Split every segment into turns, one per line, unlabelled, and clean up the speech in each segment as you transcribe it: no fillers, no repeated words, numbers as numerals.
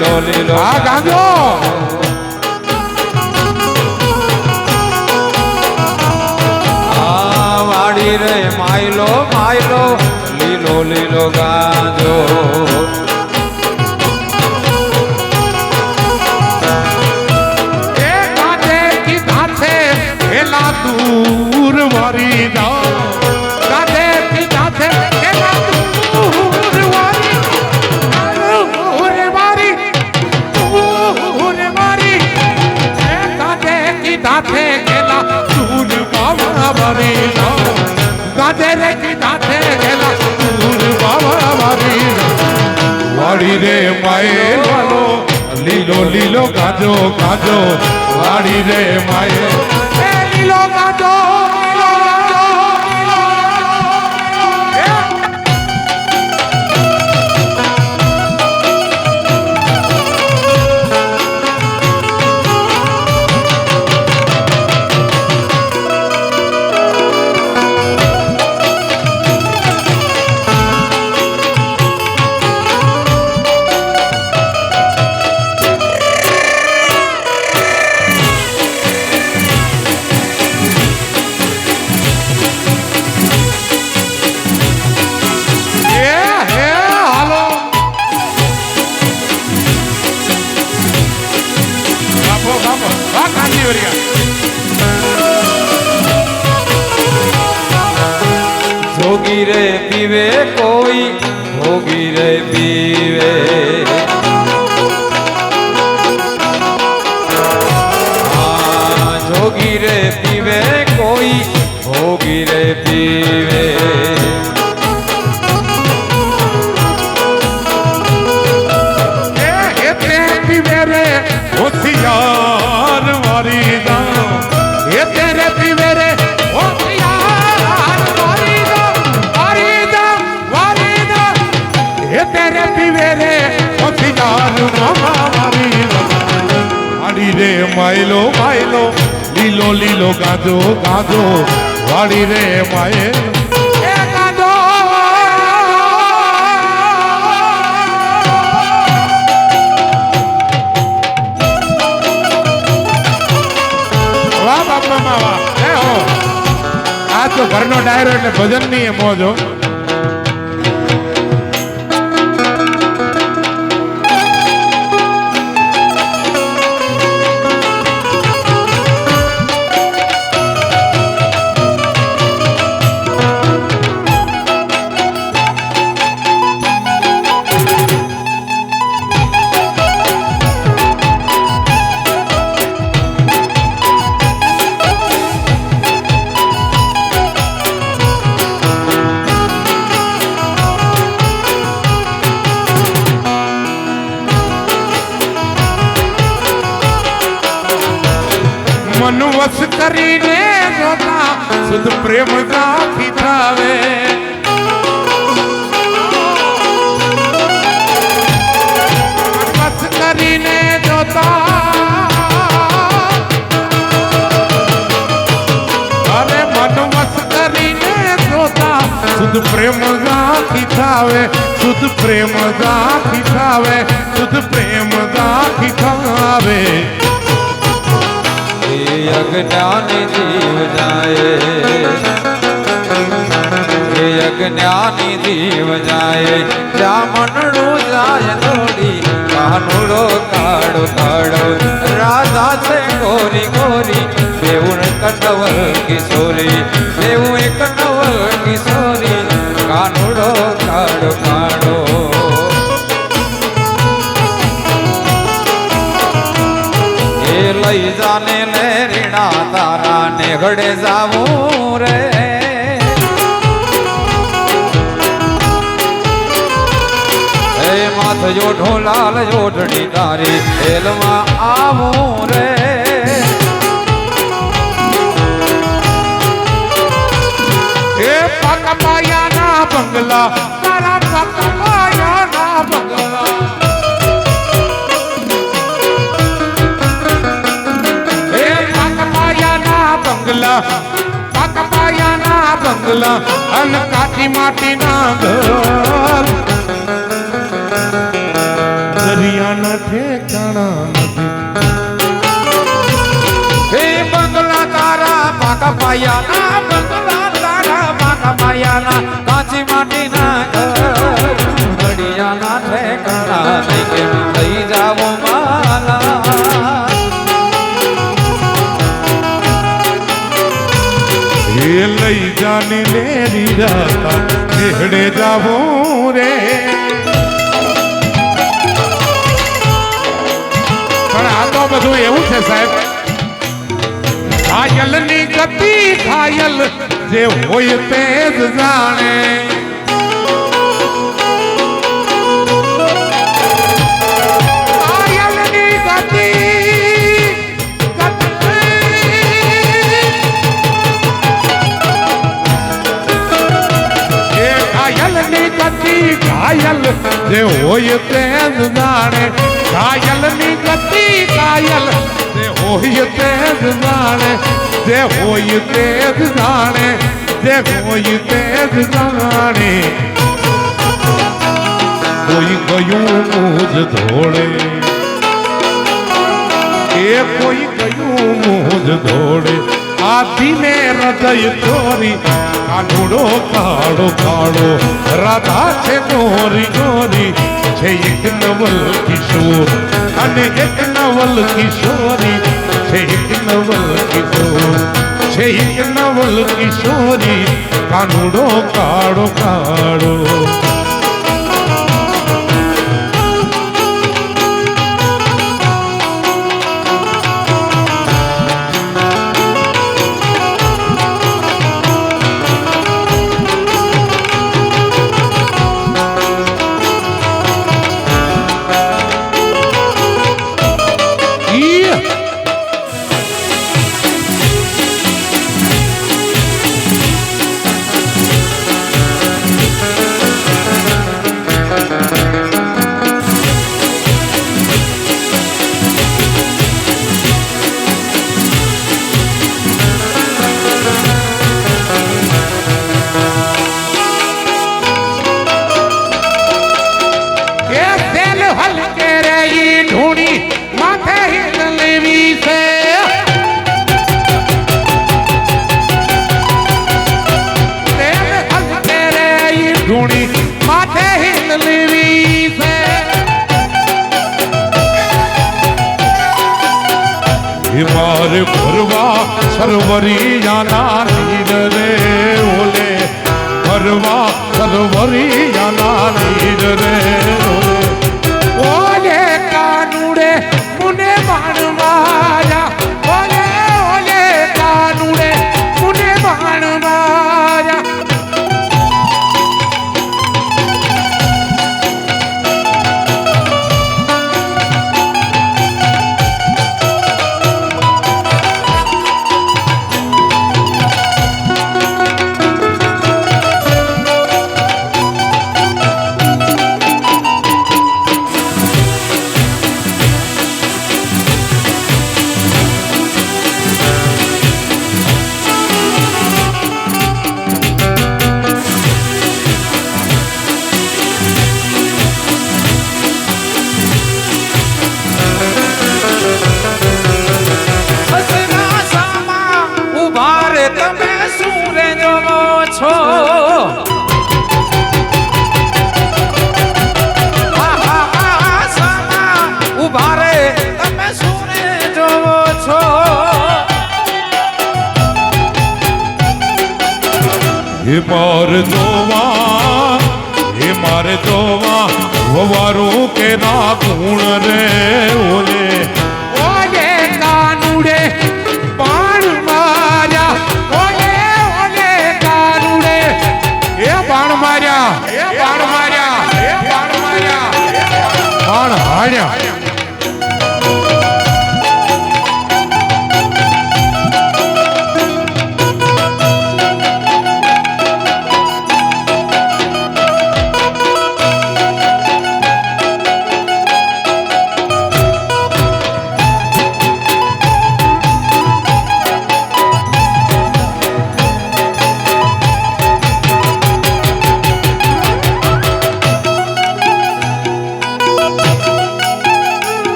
લીલો લીલો
આ ગાંજો
વાડી રે માયલો માયલો લીલો લીલો ગાંજો
दूर वारी जाओ राधे पिता थे केला दूर वारी राधे पिता थे केला दूर बाबा वारी जाओ राधे रे पिता थे केला दूर बाबा वारी वाड़ी रे माए वालो लीलो लीलो गाजो गाजो वाड़ी रे माए लीलो गाजो
जोगी रे पीवे कोई भोगी रे पीवे जोगी रे पीवे कोई भोगी रे पीवे
पीवे रे होशियार वारी जाओ ये तेरे पीवे रे तेरे पीवे रे वाड़ी रे मायलो मायलो लीलो लीलो गाजो गाजो वाड़ी रे माए गाजो वाह बापा वाह आज तो घरनो डायरो એટલે ભજન ની મોજો मन वस करीने जोता सुध प्रेम गाथी थावे वस करीने जोता अरे मन वस करीने जोता सुध प्रेम गाथी थावे सुध प्रेम गाथी थावे सुध प्रेम गाथी थावे
अज्ञानी जीव जाए अज्ञानी जीव जाए जा मनड़ू जाए थोड़ी कानूड़ो काड़ो काड़ो राधा से गोरी गोरी देवुन कन्नवल किशोरी देवु कन्नवल किशोरी कानूड़ो काड़ो काड़ो लई जाने ले रीणा तारा नेगड़े जाऊं रे माथ जो ढोलाल जोड़नी तारी हेलवा आवूं रे
पक पाया ना बंगला तारा पक पाया ना बंगला बंगला पक पाया ना बंगला अन काठी माटी ना घर दरिया न ઠેકાણા નથી.
હે બંગલા તારા પાકા પાયાના બંગલા તારા પાકા પાયાના કાચી માટીના ઘર ઘડિયાના ઠેકાણા નહીં કે લઈ જાવો માલા
એ લઈ જાને લેરી જાતા હેડે જાવું રે. પણ આ તો બધું એવું છે સાહેબ, ઘાયલ ની ગતિ ઘાયલ જે હોય તે જ જાણે. ઘાયલ ની ગતિ ઘાયલ જે હોય તે જ જાણે. ઘાયલ ની ગતિ ઘાયલ જે હોય તે જ જાણે. જે હોય તે જ જાણે. જે હોય તે જ જાણે. કોઈ ગયું મુજ ધોળે એ કોઈ ગયું મુજ ધોળે આથી ને હૃદય ચોરી કાનુડો કાળો કાળો રાધા છે ગોરી ગોરી છે એક નવલ કિશોર અને એક નવલ કિશોરી છે એક નવલ કિશોર છે એક નવલ કિશોરી કાનુડો કાળો કાળો. મારે ભરવા સરવરિયાના નીર રે ઓલે ભરવા સરવરિયાના નીર રે ઓલે કાનુડે મુને બાણ માર્યા ઓલે ઓલે કાનુડે મુને બાણ માર્યા. હે મારે જોવા વવારું કે ના ગુણ રે ઓલે ઓલે કાનુડે બાણ માર્યા ઓલે ઓલે કાનુડે એ બાણ માર્યા એ બાણ માર્યા એ બાણ માર્યા બાણ હાર્યા.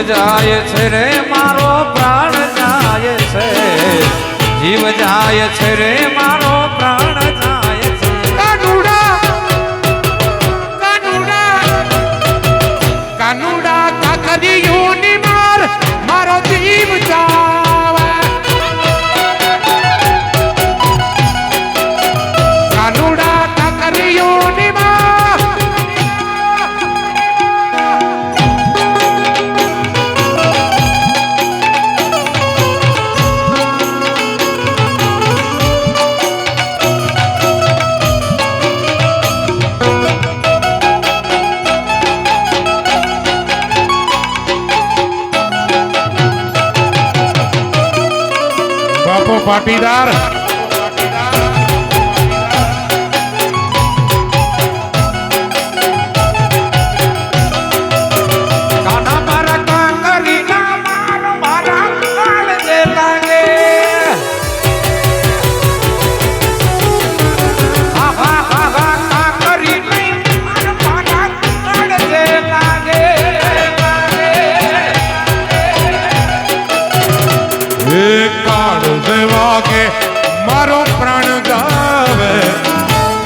જાય છે રે મારો પ્રાણ જાય છે, જીવ જાય છે રે મારો પ્રાણ જાય છે.
કાનુડા કાનુડા કાનુડા કાકરીઓની માર મારો જીવ જાવે. કાનુડા કાકરીઓની માર બાપો પાટીદાર
કાના મારા કાંકરીના મારો મારા કાળજે લાગે. હા હા હા હા કાંકરી નહીં મારો મારા કાળજે લાગે.
એ કાળ જેવા કે મારો પ્રાણ જાવે,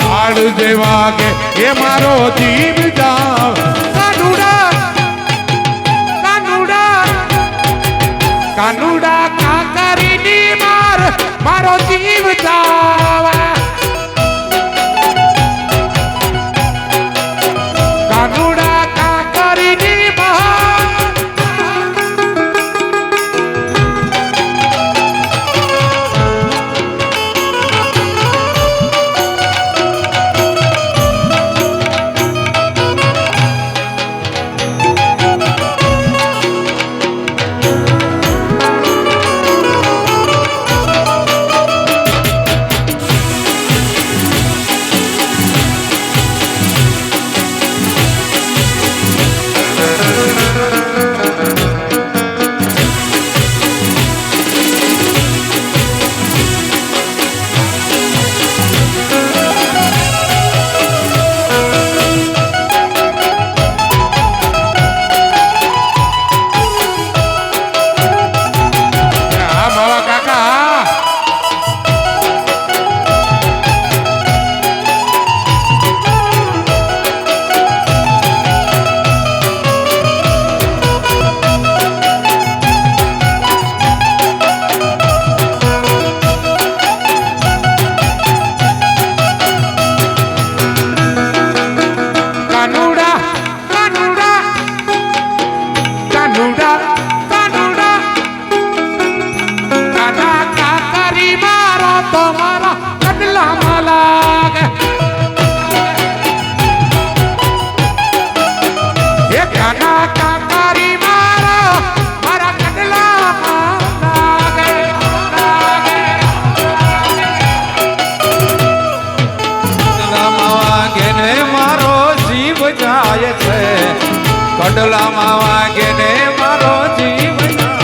કાળ જેવા કે એ મારો જીવ જાવ. કાનુડા કાનુડા કાનુડા કાકરીની માર મારો જીવ જાવે. કાનુડા કાકરીની માર
કડલામાં વાગે ને મારો જીવ જાય.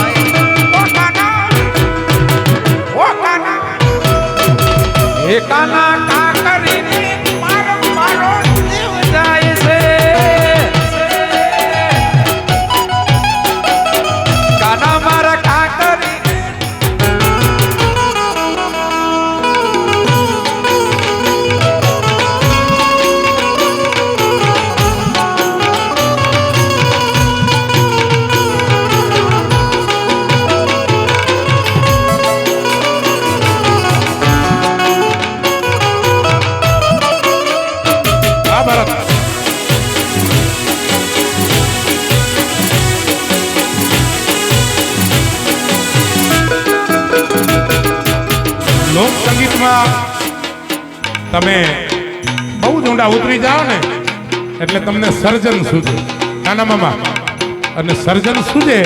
કાના કાકરીને મારો મારો જીવ જાય છે. કાના મારા કાકરી
લોક સંગીતમાં તમે બહુ જ ઊંડા ઉતરી જાઓ ને એટલે તમને સર્જન સૂજે નાના મામા, અને સર્જન સૂજે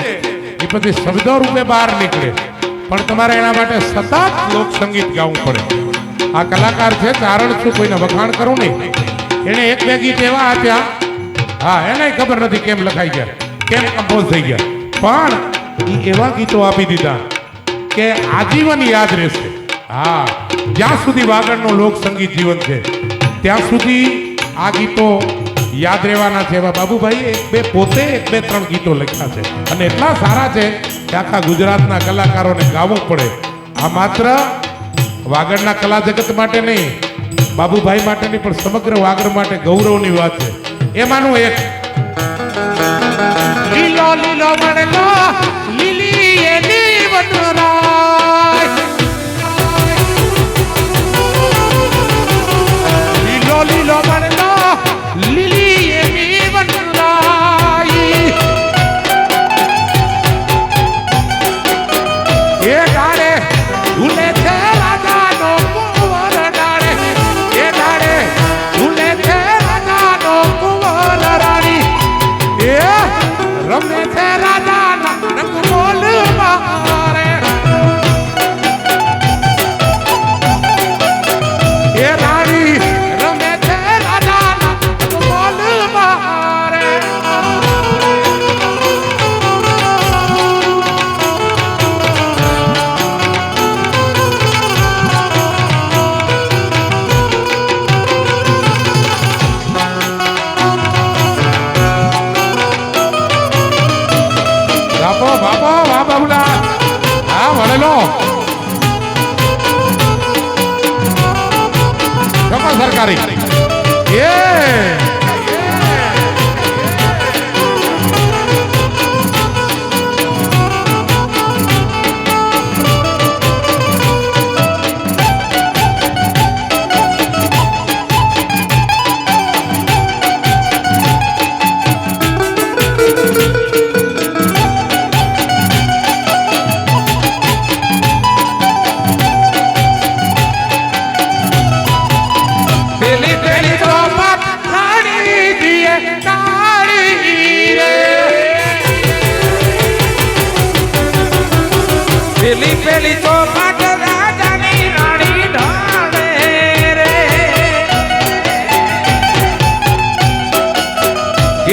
એ પછી શબ્દો રૂપે બહાર નીકળે, પણ તમારે એના માટે સતત લોક સંગીત ગાવું પડે. આ કલાકાર છે ચારણ છું, કોઈને વખાણ કરું નહીં, એને એક બે ગીત એવા આપ્યા, હા એને ખબર નથી કેમ લખાઈ ગયા, કેમ કમ્પોઝ થઈ ગયા, પણ એ એવા ગીતો આપી દીધા કે આજીવન યાદ રહેશે. હા, જ્યાં સુધી વાગડનો લોક સંગીત જીવન છે ત્યાં સુધી આ ગીતો યાદ રહેવાના છે. એવા બાબુભાઈ એક બે પોતે એક બે ત્રણ ગીતો લખ્યા છે અને એટલા સારા છે કે આખા ગુજરાતના કલાકારોને ગાવું પડે. આ માત્ર વાગડના કલા જગત માટે નહીં, બાબુભાઈ માટે નહીં, પણ સમગ્ર વાગડ માટે ગૌરવની વાત છે. એમાંનું એક લીલો લીલો મણકો લીલી એની વનરાય, લીલો લીલો મણકો લીલી એની વનરાય, એ ડાળે ઝૂલે છે રાજાનો કુંવર, ડાળે એ ડાળે ઝૂલે છે રાજાનો કુંવર, રાણી એ રમે છે રાજાના રંગ બોલ મારે, એ રાણી રમે છે રાજાના રંગ બોલ મારે. બાપો બાપો વાહ બાબુલા, હા વળેલો ચોક્કસ સરકારી એ પેલી પેલી તો રાણી દીએ કાળી રે,
પેલી પેલી તો પાટ રાજાની રાણી ઢાળે રે,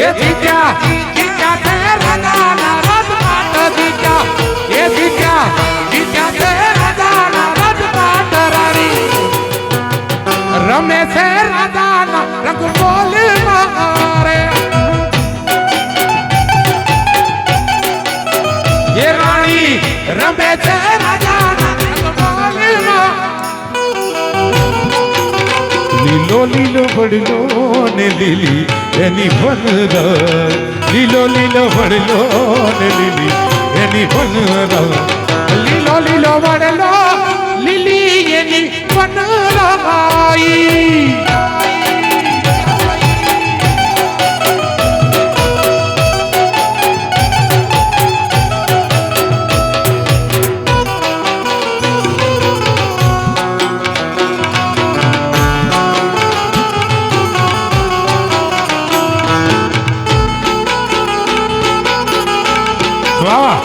એ દીકરા દીકરા તે રાજાના રાજપાટ, દીકરા એ દીકરા દીકરા તે રાજાના રાજપાટ, રાણી રમે છે રાજાના રંગ બોલ મારે, એ રાણી રમે છે રાજાના રંગ બોલ મારે. લીલો લીલો વડલો ને લીલી એની વનર, લીલો લીલો વડલો ને લીલી એની વનર, લીલો લીલો વડલો લીલી એની વનરાઈ. વાહ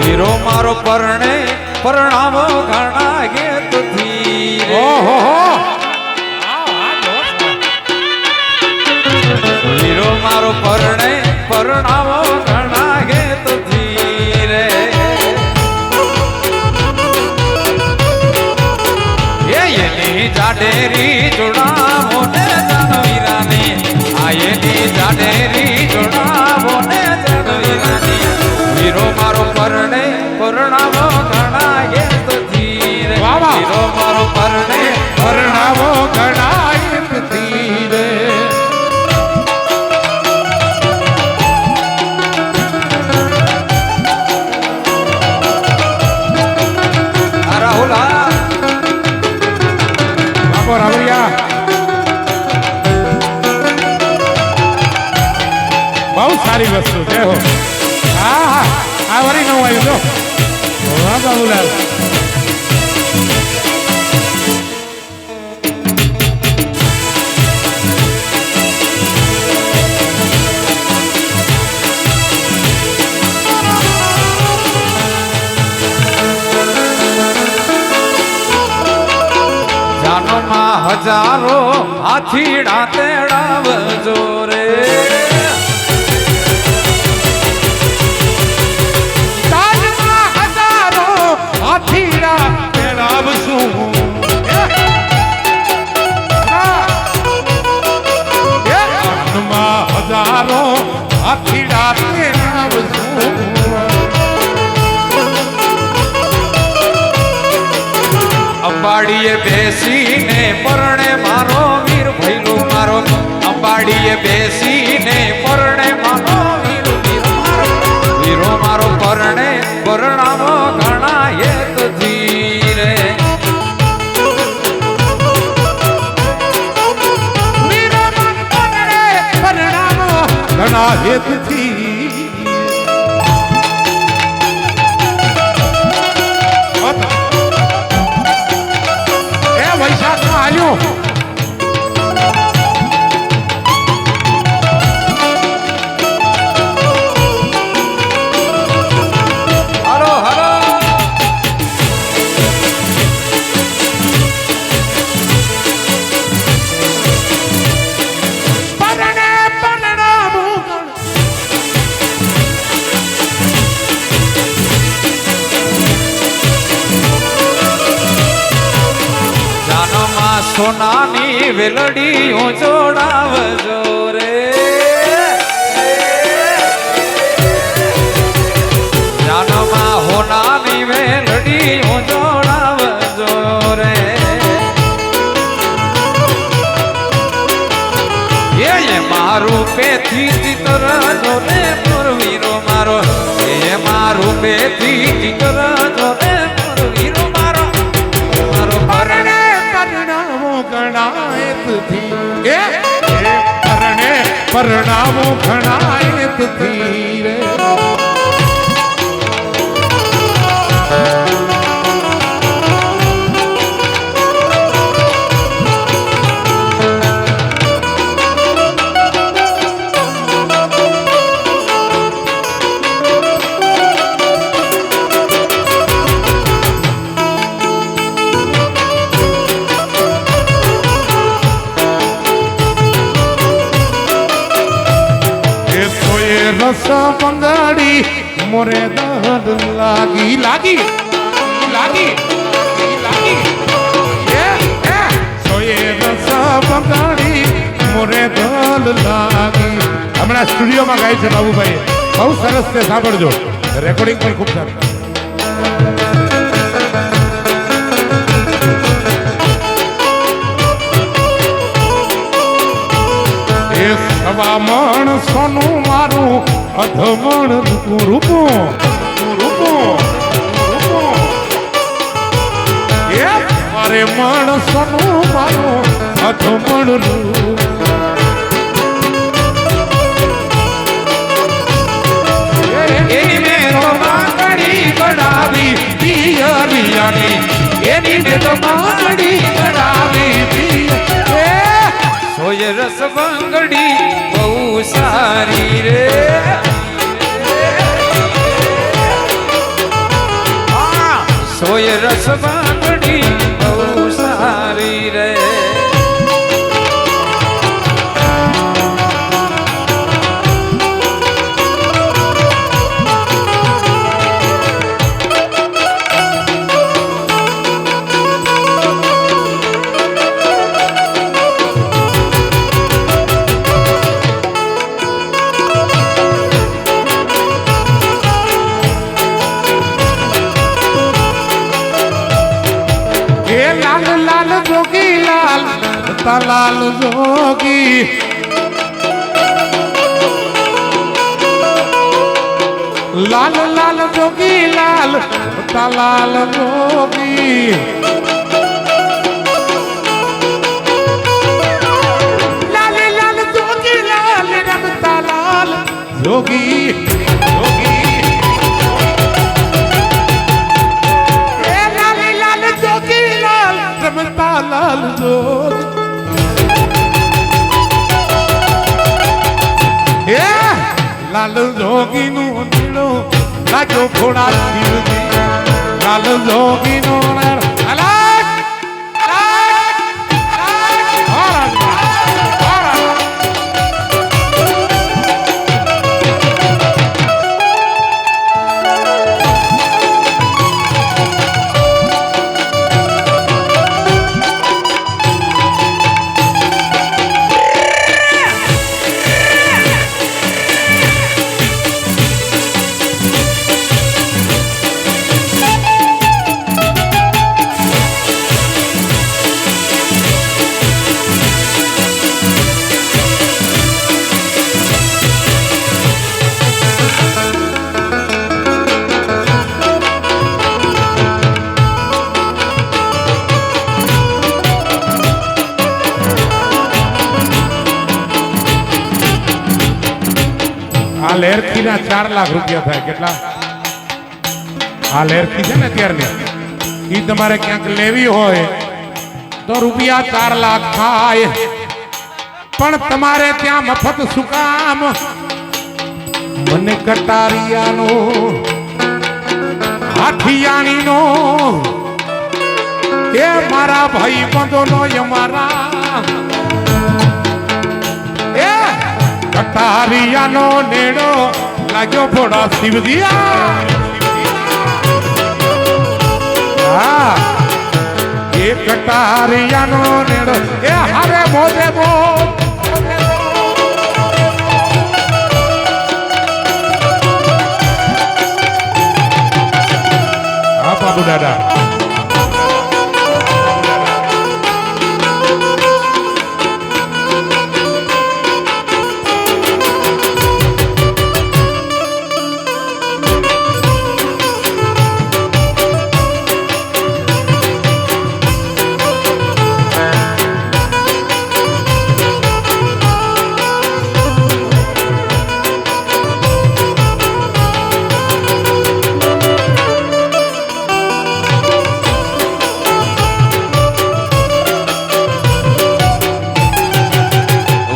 વીરો મારો પરણે પરણાવો ઘણા ગેતથી રે.
ઓહો
વીરો મારો પરણે પરણાવો ઘણા ગેતથી રે, એની જાડેરી જોડાવો ને જાનવીરાની, આ એની જાડેરી જોડાવો ને જાનવીરાની, વીરો મારો પરણે પરણાવો ઘણા ગેતથી રે,
વાહ વાહ.
વીરો મારો પરણે
પરણાવો ઘણા રે.
રાહુલ
બાપો રાવરિયા બહુ સારી વસ્તુ છે હો. હા હા આ વરી નવું આવ્યું જો. વાહ બાબુલાલ.
જાનો હજારો હાથીડા તેડાવજો રે
તાજમાં હજારો હાથીડા તેડાવશું અન્નમાં હજારો હાથીડા તેડાવશું
અંબાડીએ બેસીને પરણે મારો વીર ભૈલો મારો અંબાડીએ બેસીને પરણે મારો વીરો મારો પરણે પરણાવો ઘણા હેતથી રે
વીરો મારો પરણે પરણાવો ઘણા હેતથી વૈશાખમાં આવ્યો
હલો હલો
પરણે પરણાવું
જાનમાં સોનાની વેલડીઓ જોડાવજો રે જાનમાં હોનાની વેલડીઓ જોડાવજો રે એ મારું પેથી ચિત્ર જો ને વીરો મારો એ મારું પેથી ચિત્ર જો ને વીરો મારો મારો
પરણે પરણાવું ઘણા હેતથી પરણે પરણાવું ઘણા હેતથી રે રસ બંગાડી મોરે દહન લાગી લાગી લાગી લાગી સોએ રસ બંગાડી મોરે દલ લાગી હમણાં સ્ટુડિયોમાં ગાય છે બાબુભાઈ બહુ સરસ છે સાંભળજો રેકોર્ડિંગ પણ ખૂબ સરસ સવા મણ સોનું મારું અધમણ રૂપું મારે મણ સોનું મારું અધમણ
એની મેરો માંગણી કઢાવી પિયરિયાની એની મેરો માંગણી કઢાવી સોય રસ બંગડી બહુ સારી રે સોય રસ બંગડી બહુ સારી રે
લાલ જોગી લાલ લાલ જોગી લાલ લાલ જોગી લાલ લાલ જોગી લાલ રમતા લાલ જોગી જોગી લાલ લાલ જોગી લાલ રમતા લાલ જોગી લાલ જોગી નું નીળું લાગ્યો ઘોડા લાલ જોગી નો આ લેરથી ના 4 લાખ રૂપિયા થાય કેટલા આ લેરથી છે ને અત્યારની ઈ તમારે ક્યાંક લેવી હોય તો રૂપિયા 4 લાખ થાય પણ તમારે ત્યાં મફત શું કામ મને કટારિયાનો હાથિયાણીનો એ મારા ભાઈ બંધોનો અમારા એ કટારિયાનો નેડો લાગ્યો ફોડા શિવદિયા હા એ કટારિયાનો નેડો એ હારે મોજે મો હા બાબુ દાદા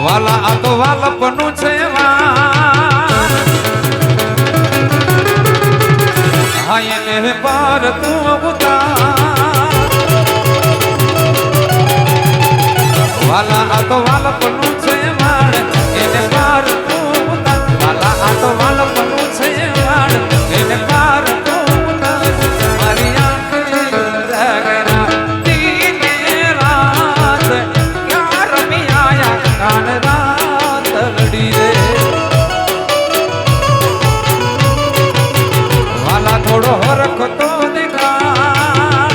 વાલા આ તો વાલપનું છે હા એને પાર તું ઉતાર વાલા આ તો વાલપનું છે એને પાર તું ઉતાર વાલા આ તો વાલપનું છે એને પાર તું ઉતાર મારી આંખે જાગરા દીને રાત ક્યાં રમી આયા કાન રાત લડી રે વાલા થોડો હરખ તો દેખા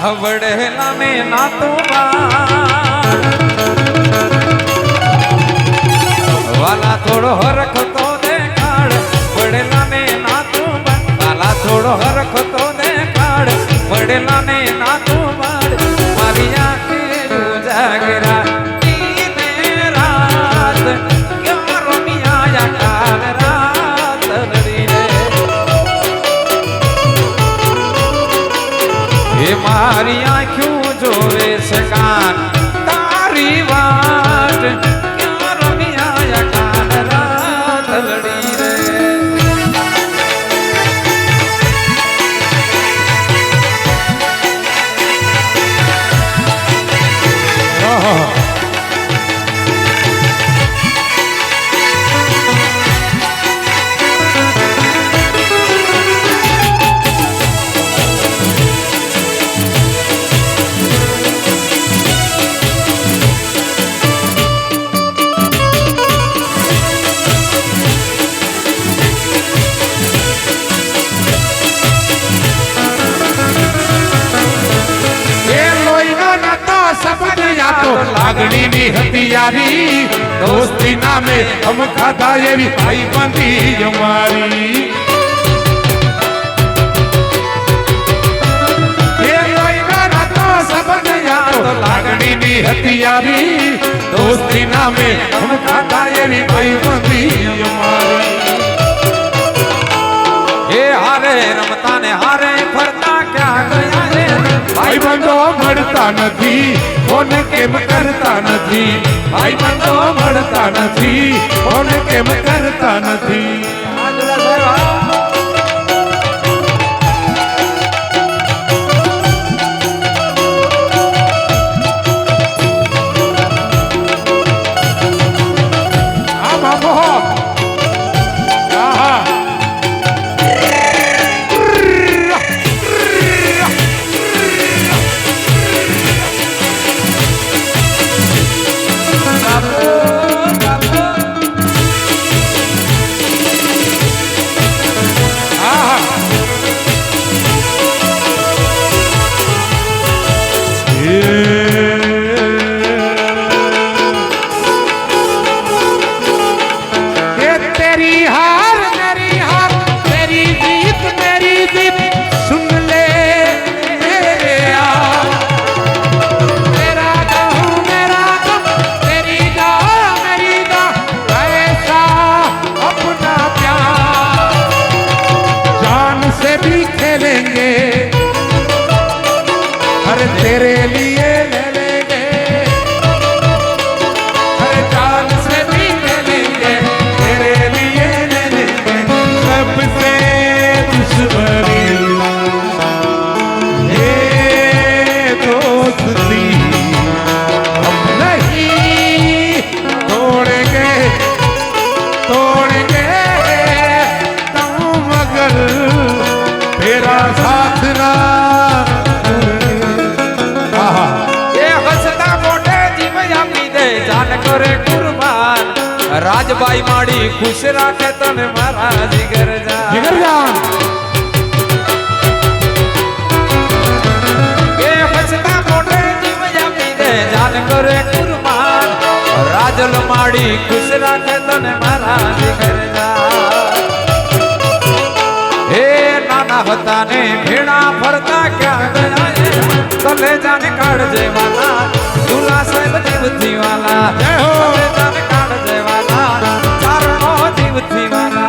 હવડેલા મે ના તો વાલા થોડો હરખ તો દેખાડ વડેલા ને ના તો વાલા થોડો હરખ તો દેખાડ વડેલા ને ના તો મારી આંખે જાગરા દીને રાત ક્યાં રમી આયા કાલ રાત લડી રે એ મારી આંખું જોવે છે કાન તારી વાટ ક્યાં રમી આયા કાલ રાત લડી રે
લાગણી ની હતિયારી દોસ્તી નામે અમ ખાધા એવી ભાઈ બંધી અમારી લાગણી ની હતિયારી દોસ્તી નામે અમ ખાધા એવી ભાઈ બંધી અમારી
એ હારે રમતા ને હારે ફરતા ક્યાં ગયા રે
ભાઈ બંધો મળતા નથી કોને કેમ કરતા નથી ભાઈ બંધો મળતા નથી કોને કેમ કરતા નથી આ બાબો આહા अरे तेरे लिए ले लेंगे, अरे जान से भी ले लेंगे, तेरे लिए ले लेंगे सबसे दुश्मनी ये दोस्ती हम नहीं तोड़ेंगे, तोड़ेंगे तो मगर तेरा साथ ना
રાજભાઈ માડી ખુશ રાખે તને મારા જીગર જાન,
जिगर जान
એ હસતા મોઢે જીવ આપી દે જાન કરે કુરબાન, રાજલ માડી ખુશ રાખે તને મારા જીગર જાન. હે નાના હતા ને ભેણા ફરતા ક્યાં ગયા તલે જાને કાઢજે વાલા, દુલા સાહેબ જીવથી વાલા,
જય હો.
તલે જાને કાઢજે વાલા, ચારણો જીવથી વાલા.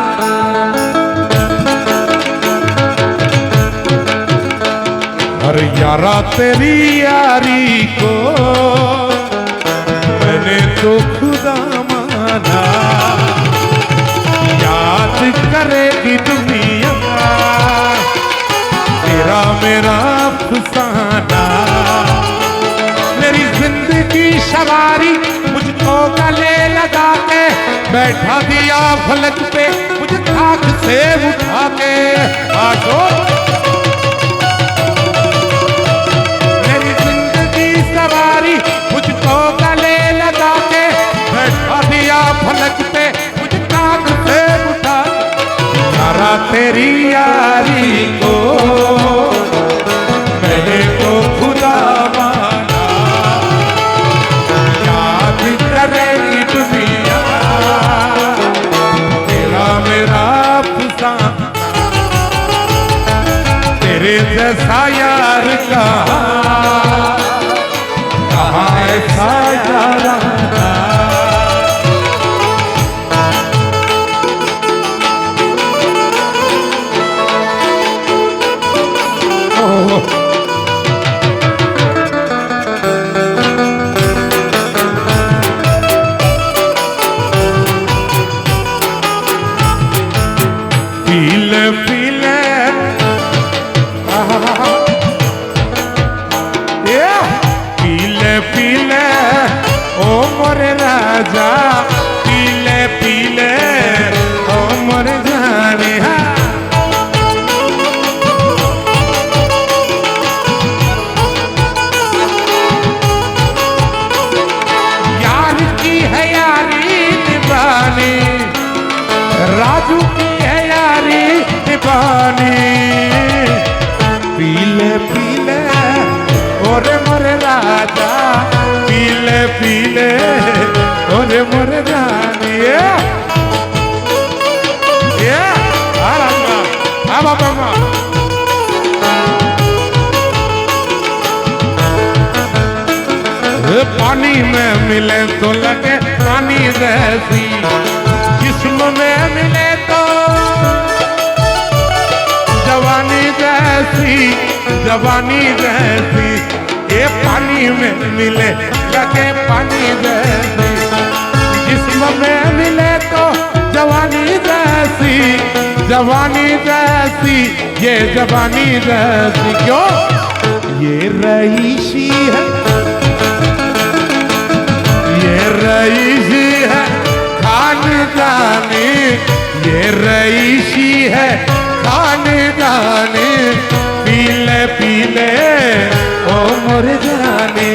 अरे यारा तेरी यारी को मैंने तो खुदा माना, याद करेगी दुनिया तेरा मेरा अफसाना, मेरी जिंदगी सवारी मुझको गले लगा के, बैठा दिया फलक पे मुझे खाक से उठा के, आजो मेरी जिंदगी सवारी मुझको गले लगा के, बैठा दिया फलक पे मुझे खाक से उठा के, यारा तेरी यारी को मैंने तो खुदा माना, याद करेगी दुनिया तेरा मेरा अफसाना, तेरे जैसा यार कहाँ ऐसा यारा पीले पीले पीले पीले ओ मोरे राजा, पीले पीले ओ मोरे जाने, यार की है यारी निभानी, राजू की है यारी निभानी, पीले पीले ओरे मोरे राजा, पीले पीले ओरे मोरे रानी, ये आरामा आबा बाबा पानी में मिले तो लगे पानी जैसी, जिस्म में मिले तो जवानी जैसी, जवानी जैसी, ये पानी में मिले लगे पानी जैसी, जिस्म में मिले तो जवानी जैसी, जवानी जैसी, ये जवानी जैसी, क्यों ये रईसी है, ये रईसी है खानदानी, ये रईसी है खानदानी, पीले पीले ओ मोरे जाने,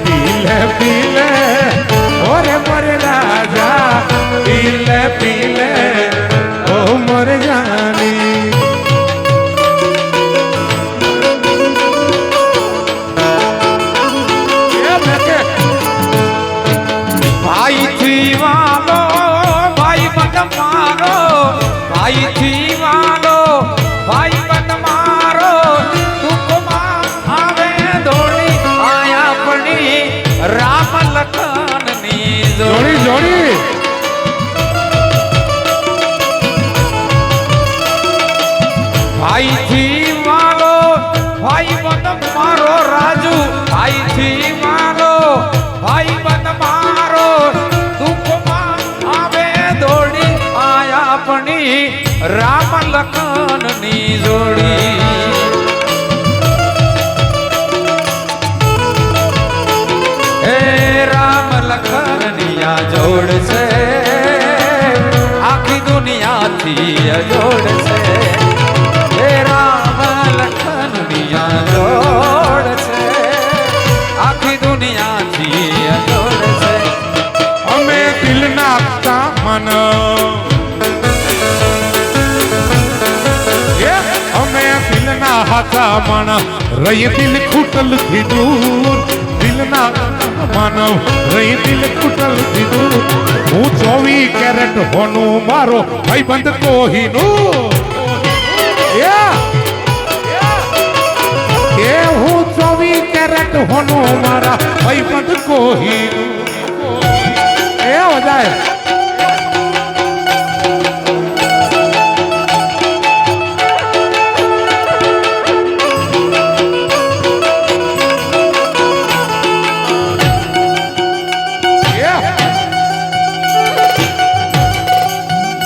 पीले पीले ओरे मोरे राजा, पीले पीले ओ मोरे जाने.
ભાઈ થી વાલો ભાઈ બન મારો, ભાઈ થી વાલો ભાઈ બન મારો, દુઃખમાં આવે દોડી આયા પડી રામ લખનની
जोड़ी जोड़ी
ભાઈ થી વાલો ભાઈ બન મારો, રાજુ ભાઈ થી મારો ભાઈ બંધ મારો દુઃખમાં આવે દોડી આયા આપણી રામ લખન ની જોડી હે રામ લખન ની આ જોડ છે આખી દુનિયાથી અજોડ છે હે રામ લખન ની આ જોડ છે આખી દુનિયાથી અજોડ છે
અમે દિલના તામન અમે દિલના હાથા મણ રહી દિલ ખૂટલ થી દૂર દિલના માનવ રહી દિલ ખૂટલ થી દૂર હું 24 કેરેટ હોનું મારો ભાઈબંધ કોહીનું એ હું 24 કેરેટ હોનું મારા ભાઈબંધ કોહીનું એ વધાય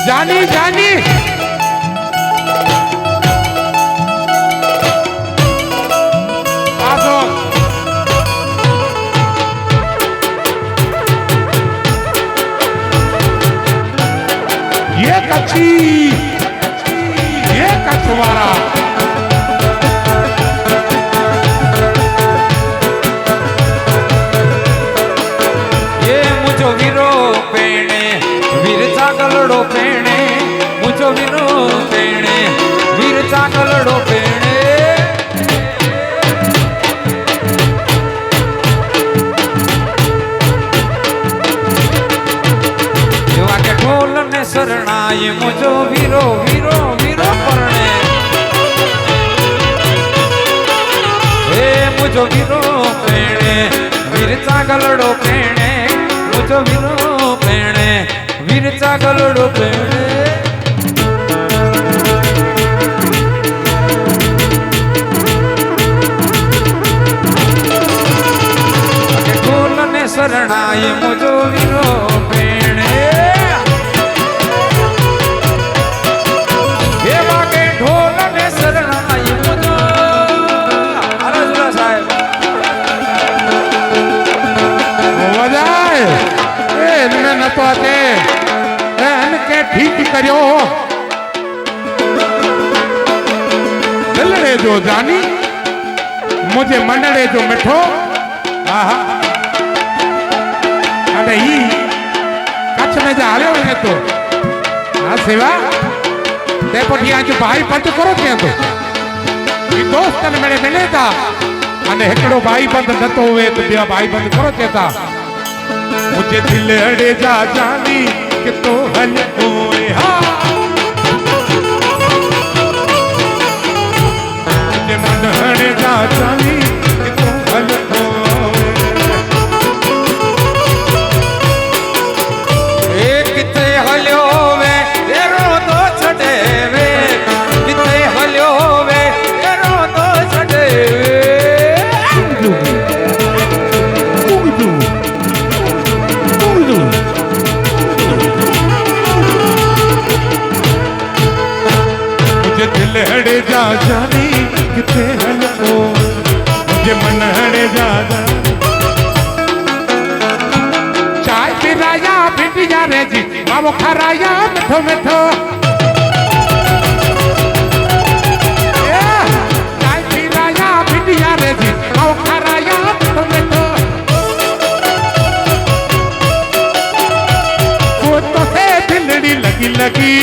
जानी जानी आजो ये कछवारा
ये मुझो वीरो पेणे वीर जागलड़ो पेणे मुझो वीरो पेणे वीर जागलड़ो पेणे जेवा के ढोल ने शरणाई मुझो वीरो वीरो वीरो परणे हे मुझो वीरो पेणे वीर जागलड़ो पेणे मुझो वीरो पेणे वीर जागलड़ो पेणे ढोल ने शरणाई मुझो वीरो पेणे हे वाके ढोल ने शरणाई मुझो अरजुला साहेब
वजाय इनने न तो आते इनके ठीक करियो दिलड़े जो जानी मुझे मंडड़े जो मिठो आहा अरे ही कच्छ में जा रहे हो तो हाँ सेवा ते पटिया जो भाई बंद करो थे तो ये दोस्त ने मेरे मिले था अने एकड़ो भाई बंद न तो हुए तो बिया भाई बंद करो थे था मुझे दिल अड़े जा जानी कि तो हल होए हाँ मुझे मन अड़े जा जानी कि तो हल होए
किथे हलियो वे तेरो तो छड़े वे किथे हलियो वे तेरो तो छड़े वे
मुझे दिल हड़े जा जानी किथे हलो मुझे मन हड़े जा जानी चाय पिराया भिंडिया रे जी मावो खराया मिठो मिठो चाय पिराया भिंडिया रे जी मावो खराया मिठो मिठो वो तो से दिलड़ी लगी लगी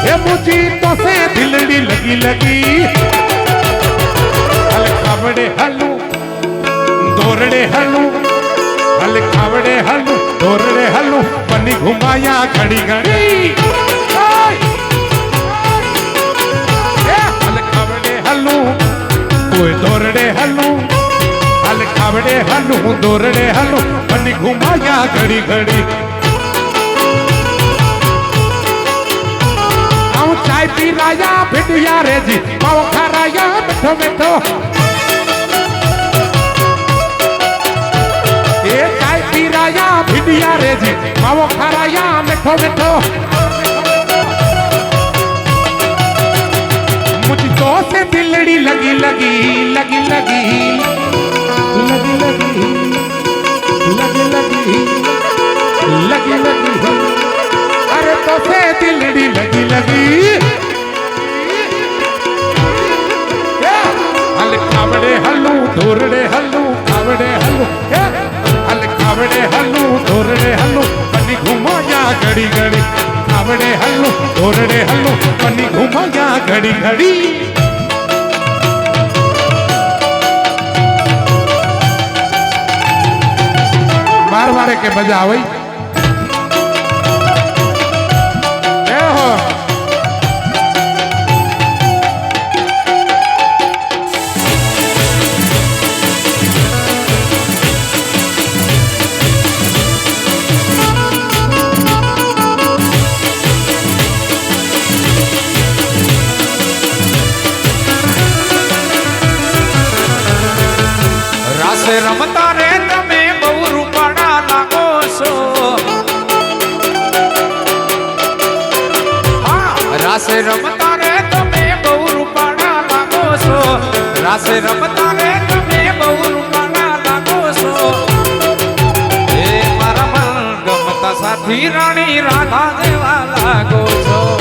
ये मुझी तो से दिलड़ी लगी लगी हल खावड़े हलू दौड़े हलू हल खावड़े हलू दौड़े हलू पन्नी घुमाया घड़ी घड़ी हल खावड़े हलू कोई दौड़े हलू हल खावड़े हलू दौड़े हलू पन्नी घुमाया घड़ी घड़ी चाय पी राया भिंडिया रे जी पाव खा राया मिठो मिठो बैठो बैठो मुझको से दिलड़ी लगी लगी लगी लगी लगी लगी लगी लगी लगी लगी अरे तो से दिलड़ी लगी लगी हल खावड़े हल्लू धोरड़े हल्लू खावड़े हल्लू हल खावड़े हल्लू धोरड़े हल्लू बनी घुमा जा घड़ी घड़ी खावड़े हल्लू धोरड़े हल्लू बनी घुमा जा घड़ी घड़ी बार बार के बजा वही
રાસે રમતા રે તમે બહુ રૂપાળા લાગો છો રાસે રમતા રે તમે બહુ રૂપાળા લાગો છો રાસે રમતા રે તમે બહુ રૂપાળા લાગો છો એ મારા મન ગમતા સાથી રાણી રાધા જેવા લાગો છો